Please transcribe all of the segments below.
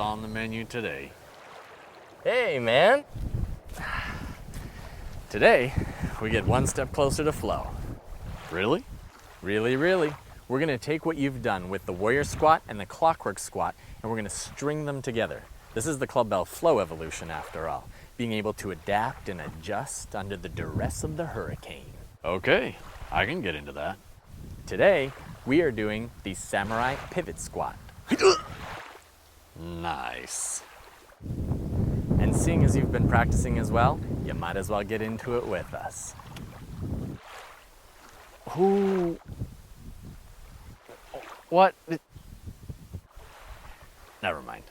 on the menu today? Hey, man. Today, we get one step closer to flow. Really? Really, really. We're gonna take what you've done with the warrior squat and the clockwork squat, and we're gonna string them together. This is the Clubbell flow evolution after all, being able to adapt and adjust under the duress of the hurricane. Okay, I can get into that. Today, we are doing the samurai pivot squat. Nice. And seeing as you've been practicing as well, you might as well get into it with us. What? Never mind.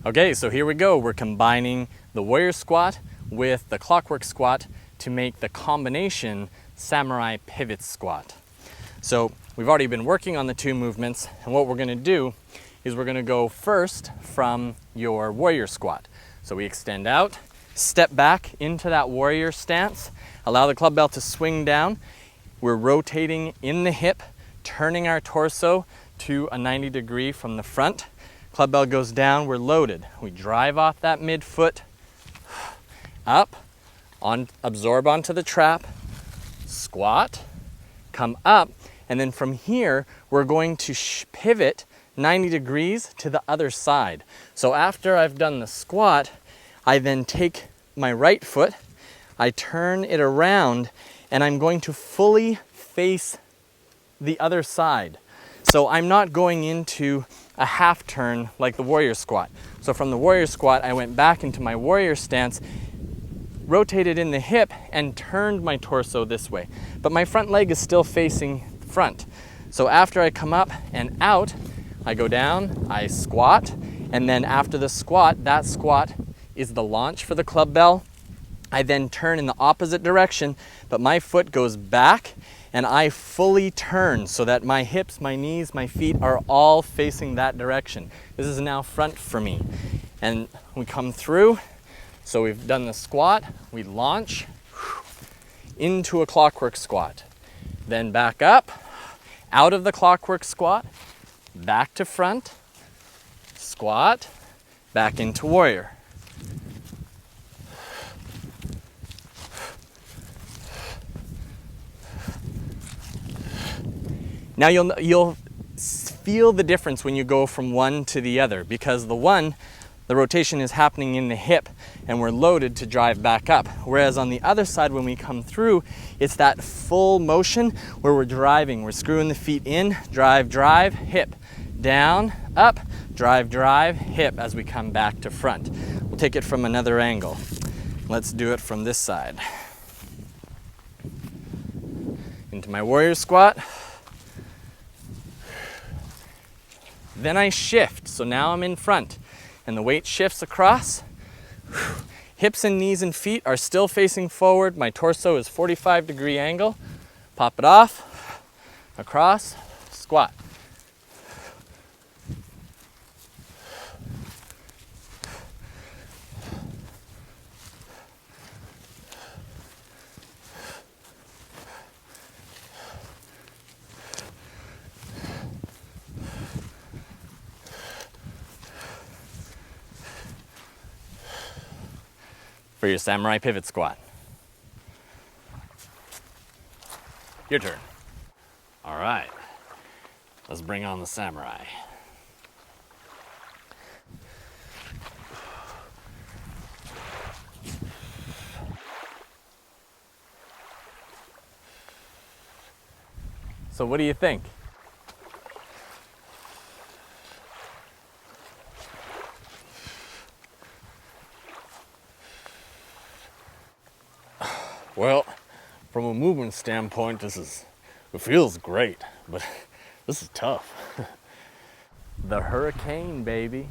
Okay, so here we go. We're combining the warrior squat with the clockwork squat to make the combination samurai pivot squat. So we've already been working on the two movements, and what we're gonna do is we're gonna go first from your warrior squat. So we extend out, step back into that warrior stance, allow the club bell to swing down. We're rotating in the hip, turning our torso to a 90 degree from the front. Club bell goes down, we're loaded. We drive off that midfoot, up, absorb onto the trap, squat, come up, and then from here, we're going to pivot 90 degrees to the other side. So after I've done the squat, I then take my right foot, I turn it around, and I'm going to fully face the other side. So I'm not going into a half turn like the warrior squat. So from the warrior squat, I went back into my warrior stance, rotated in the hip, and turned my torso this way. But my front leg is still facing front. So after I come up and out, I go down, I squat, and then after the squat, that squat is the launch for the club bell. I then turn in the opposite direction, but my foot goes back and I fully turn so that my hips, my knees, my feet are all facing that direction. This is now front for me. And we come through, so we've done the squat, we launch into a clockwork squat. Then back up, out of the clockwork squat, back to front, squat, back into warrior. Now you'll feel the difference when you go from one to the other, because the one, the rotation is happening in the hip and we're loaded to drive back up. Whereas on the other side, when we come through, it's that full motion where we're driving. We're screwing the feet in, drive, drive, hip, down, up, drive, drive, hip as we come back to front. We'll take it from another angle. Let's do it from this side. Into my warrior squat. Then I shift, so now I'm in front, and the weight shifts across. Hips and knees and feet are still facing forward. My torso is 45-degree angle. Pop it off, across, squat. For your samurai pivot squat. Your turn. All right, let's bring on the samurai. So what do you think? Well, from a movement standpoint, it feels great, but this is tough. The hurricane, baby.